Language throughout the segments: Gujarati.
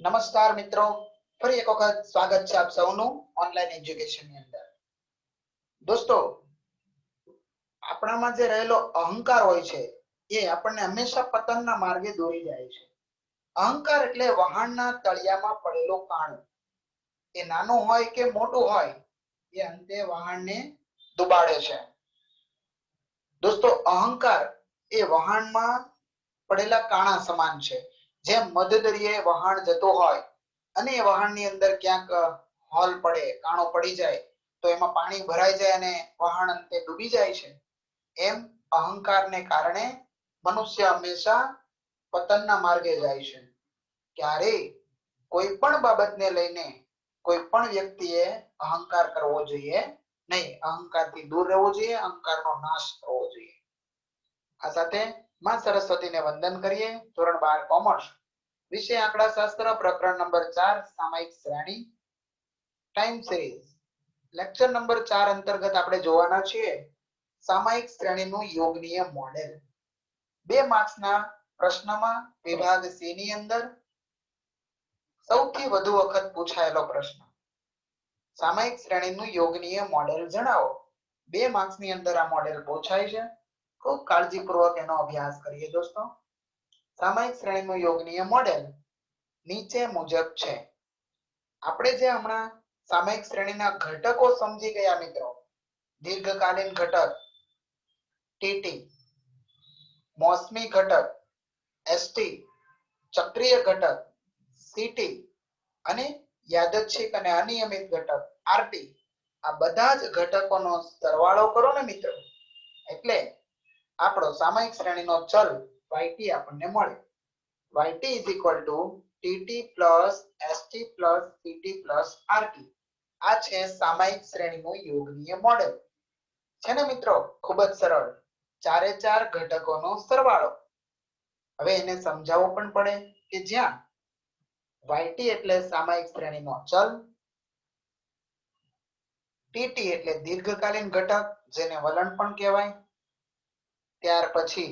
નમસ્કાર મિત્રો, ફરી એક વખત સ્વાગત છે આપ સૌનું ઓનલાઈન એજ્યુકેશનની અંદર. દોસ્તો, આપણામાં જે રહેલો અહંકાર હોય છે એ આપણને હંમેશા પતનના માર્ગે દોરી જાય છે. અહંકાર એટલે વહાણના તળિયામાં પડેલો કાણો. એ નાનું હોય કે મોટું હોય, એ અંતે વહાણને ડુબાડે છે. દોસ્તો, અહંકાર એ વહાણમાં પડેલા કાણા સમાન છે. જેમ મધદરિયે વહાણ જતો હોય અને એ વહાણની અંદર ક્યાંક હોલ પડે, કાણો પડી જાય તો એમાં પાણી ભરાઈ જાય અને વહાણ અંતે ડૂબી જાય છે. એમ અહંકારને કારણે મનુષ્ય હંમેશા પતનના માર્ગે જાય છે. ક્યારેય કોઈ પણ બાબતને લઈને કોઈ પણ વ્યક્તિએ અહંકાર કરવો જોઈએ નહીં. અહંકારથી દૂર રહેવું જોઈએ, અહંકારનો નાશ કરવો જોઈએ. આ સાથે માં સરસ્વતીને વંદન કરીએ. ધોરણ 12 કોમર્સ, વિષય આંકડાશાસ્ત્ર, પ્રકરણ નંબર 4, સામાયિક શ્રેણી, ટાઈમ સિરીઝ, લેક્ચર નંબર 4 અંતર્ગત આપણે જોવાના છીએ સામાયિક શ્રેણીનું યોગનીય મોડેલ. 2 માર્ક્સના પ્રશ્નમાં વિભાગ સી ની અંદર સૌથી વધુ વખત પૂછાયેલો પ્રશ્ન, સામાયિક શ્રેણીનું યોગનીય મોડેલ જણાવો. 2 માર્ક્સની અંદર આ મોડેલ પૂછાય છે. ખૂબ કાળજીપૂર્વક એનો અભ્યાસ કરીએ દોસ્તો. સામાયિક શ્રેણીનું યોગનીય મોડેલ નીચે મુજબ છે. આપણે જે હમણાં સામાયિક શ્રેણીના ઘટકો સમજી ગયા મિત્રો, દીર્ઘકાલીન ઘટક ટીટી, મોસમી ઘટક એસટી, ચક્રીય ઘટક સીટી અને યાદચ્છિક અને અનિયમિત ઘટક આરટી, આ બધા જ ઘટકોનો સરવાળો કરો ને મિત્રો, એટલે આપણો સામાયિક શ્રેણીનો ચલ yt આપણને મળે. yt is equal to tt plus st plus ct plus rt. આ છે સામાયિક શ્રેણીનું યોગનીય મોડેલ. છે ને મિત્રો, ખૂબ જ સરળ. ચારે ચાર ઘટકોનો સરવાળો. હવે એને સમજાવવું પણ પડે કે જ્યાં yt એટલે સામાયિક શ્રેણીનો ચલ, tt એટલે દીર્ઘકાલીન ઘટક જેને વલણ પણ કહેવાય, ત્યાર પછી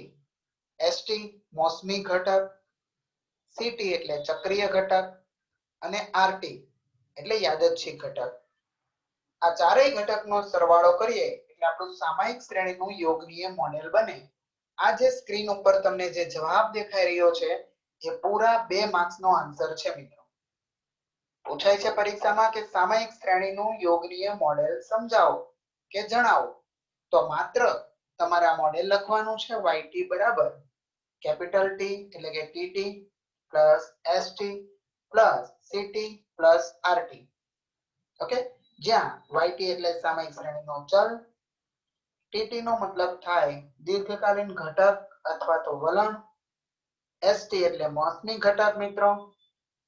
st મોસમી ઘટક, ct એટલે ચક્રીય ઘટક અને rt એટલે યાદચ્છિક ઘટક. આ ચારેય ઘટકનો સરવાળો કરીએ એટલે આપણું સામાયિક શ્રેણીનું યોગનીય મોડેલ બને. આ જે સ્ક્રીન ઉપર તમને જે જવાબ દેખાઈ રહ્યો છે એ પૂરા 2 માર્ક્સનો આન્સર છે મિત્રો. પૂછાય છે પરીક્ષામાં કે સામાયિક શ્રેણીનું યોગનીય મોડેલ સમજાવો કે જણાવો, તો માત્ર તમારે આ મોડેલ લખવાનું છે. yt બરાબર કેપિટલ T એટલે કે tt plus st plus ct plus rt. Okay, જ્યાં yt એટલે સામાયિક શ્રેણીનો ચલ, tt નો મતલબ થાય દીર્ઘકાલીન ઘટક અથવા તો વલણ, st એટલે મોસમી ઘટક મિત્રો,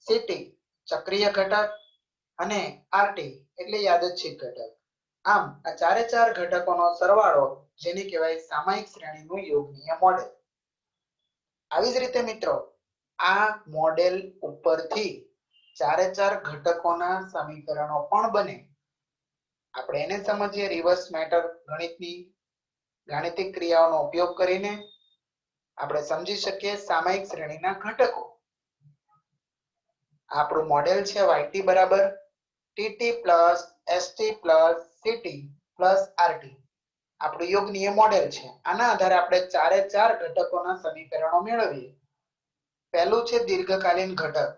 ct ચક્રીય ઘટક અને rt એટલે યાદચ્છિક ઘટક. આમ આ ચારે ચાર ઘટકોનો સરવાળો જેને કહેવાય સામાયિક શ્રેણીનું યોગનીય મોડેલ. આવી જ રીતે મિત્રો આ મોડેલ ઉપરથી ચારે ચાર ઘટકોના સમીકરણો પણ બને. આપણે એને સમજીએ રિવર્સ મેટર ગણિતની ગાણિતિક ક્રિયાઓનો ઉપયોગ કરીને આપણે સમજી શકીએ સામાયિક શ્રેણીના ઘટકો. આપણું મોડેલ છે yt બરાબર tt plus st plus ct plus rt. આપણું યોગનીય મોડેલ છે. આના આધારે આપણે ચારે ચાર ઘટકોના સમીકરણો મેળવીએ. પહેલું છે દીર્ઘકાલીન ઘટક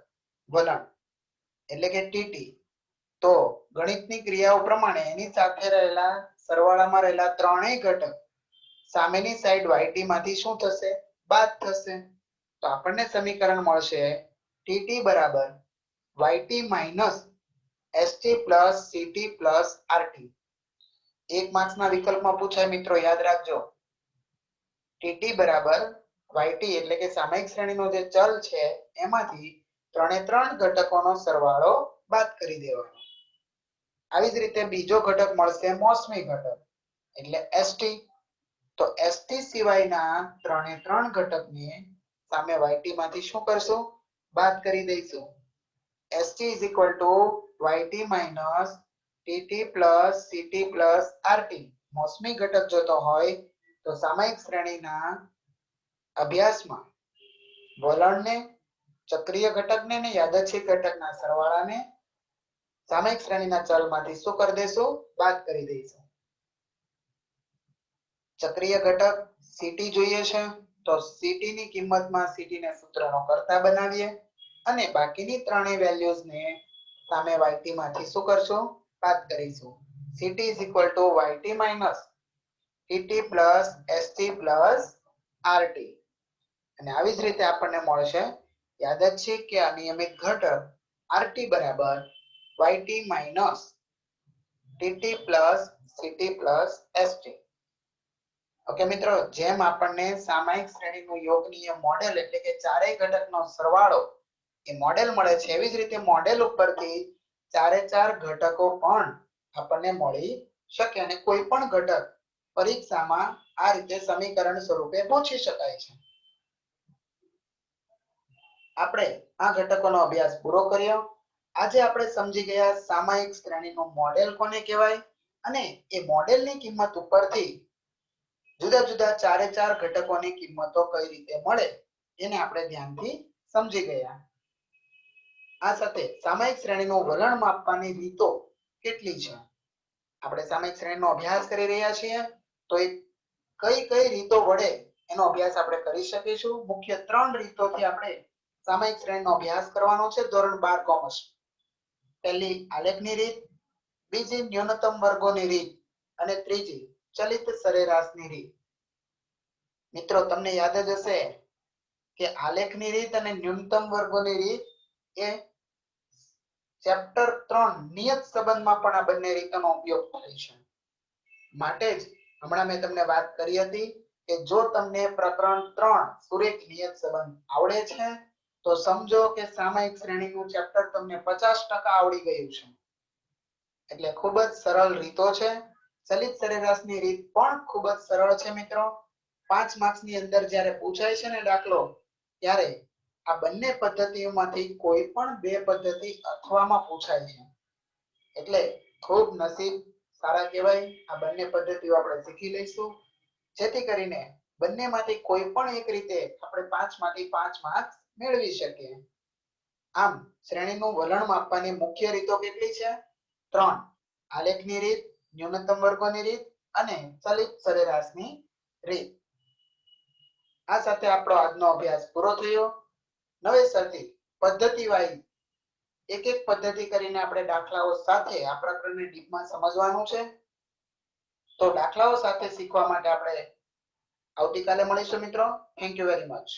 વલણ એટલે કે tt. તો ગણિતની ક્રિયાઓ પ્રમાણે એની સાથે રહેલા સરવાળામાં રહેલા ત્રણેય ઘટક સામેની સાઈડ yt માંથી શું થશે? બાદ થશે. તો આપણને સમીકરણ મળશે tt બરાબર yt minus st plus ct plus rt. 1 માર્ક્સના વિકલ્પમાં પૂછાય મિત્રો, યાદ રાખજો. tt બરાબર yt એટલે કે સામાયિક શ્રેણીનો જે ચલ છે એમાંથી ત્રણે ત્રણ ઘટકોનો સરવાળો બાદ કરી દેવાનો. આવી જ રીતે બીજો ઘટક મળશે મોસમી ઘટક એટલે st. તો st સિવાયના ત્રણે ત્રણ ઘટકને સામે yt માંથી શું કરશું? બાદ કરી દઈશું. st is equal to yt minus tt plus ct plus rt. મોસમી ઘટક જોતો હોય તો સામાયિક શ્રેણીના અભ્યાસમાં વલણને ચક્રીય ઘટકને અને યાદચ્છિક ઘટકના સરવાળાને સામયિક શ્રેણીના ચલમાંથી શું કરી દઈશું? બાદ કરી દઈશું. ચક્રીય ઘટક સીટી જોઈએ છે તો સીટી ની કિંમતમાં સીટી ને સૂત્રનો કરતા બનાવીએ અને બાકીની ત્રણેય વેલ્યુઝ ને સામે yt માંથી શું કરશું? બાદ કરીશું. ct is equal to yt minus tt plus st plus rt અને આવી જ રીતે આપણને મળશે યાદચ્છિક કે અનિયમિત ઘટક rt બરાબર yt minus tt plus ct plus st. Okay મિત્રો, જેમ આપણને સામયિક શ્રેણીનું યોગનીય મોડેલ એટલે કે ચારેય ઘટકનો સરવાળો એ મોડેલ મળે છે, એવી જ રીતે મોડેલ ઉપરથી ચારે ચાર ઘટકો પણ આપણને મળી શકે અને કોઈ પણ ઘટક પરીક્ષામાં આ રીતે સમીકરણ સ્વરૂપે પૂછી શકાય છે. આપણે આ ઘટકોનો અભ્યાસ પૂરો કર્યો. આજે આપણે સમજી ગયા સામયિક શ્રેણીનું મોડેલ કોને કહેવાય અને એ મોડેલની કિંમત ઉપરથી જુદા જુદા ચારે ચાર ઘટકોની કિંમતો કઈ રીતે મળે એને આપણે ધ્યાનથી સમજી ગયા. આ સાથે સામયિક શ્રેણીનું વલણ માપવાની રીતો કેટલી છે આપણે સામયિક શ્રેણીનો અભ્યાસ કરી રહ્યા છીએ તો એ કઈ કઈ રીતો વડે એનો અભ્યાસ આપણે કરી શકીશું. મુખ્ય ત્રણ રીતોથી આપણે સામયિક શ્રેણીનો અભ્યાસ કરવાનો છે ધોરણ 12 કોમર્સ. પહેલી આલેખની રીત, બીજી ન્યૂનતમ વર્ગોની રીત અને ત્રીજી ચલિત સરેરાશની રીત. મિત્રો તમને યાદ જ હશે કે આલેખની રીત અને ન્યૂનતમ વર્ગોની રીત એ ચેપ્ટર 3 નિયત સંબંધમાં પણ આ બંને રીતોનો ઉપયોગ થાય છે. માટે જ હમણાં મેં તમને વાત કરી હતી કે જો તમને પ્રકરણ 3 સુરેખ નિયત સંબંધ આવડે છે તો સમજો કે સામયિક શ્રેણીનું ચેપ્ટર તમને 50% આવડી ગયું છે. એટલે ખૂબ જ સરળ રીતો છે. ચલિત સરેરાશની રીત પણ ખૂબ જ સરળ છે મિત્રો. 5 માર્ક્સની અંદર જ્યારે પૂછાય છે ને દાખલો ત્યારે આ બંને પદ્ધતિઓમાંથી કોઈ પણ બે પદ્ધતિ અથવામાં પૂછાય છે. એટલે ખૂબ નસીબ સારા કહેવાય. આ બંને પદ્ધતિઓ આપણે શીખી લઈશું જેથી કરીને બંનેમાંથી કોઈ પણ એક રીતે આપણે 5 માંથી 5 માર્ક્સ મેળવી શકીએ. આમ શ્રેણીનું વલણ માપવાની મુખ્ય રીતો કેટલી છે? 3. આલેખની રીત, ન્યૂનતમ વર્ગોની રીત અને ચલિત સરેરાશની રીત. આ સાથે આપણો આજનો અભ્યાસ પૂરો થયો. નવેસરથી પદ્ધતિ વાઇઝ એક એક પદ્ધતિ કરીને આપણે દાખલાઓ સાથે આ પ્રકરણને ડીપમાં સમજવાનું છે. તો દાખલાઓ સાથે શીખવા માટે આપણે આવતીકાલે મળીશું મિત્રો. Thank you very much.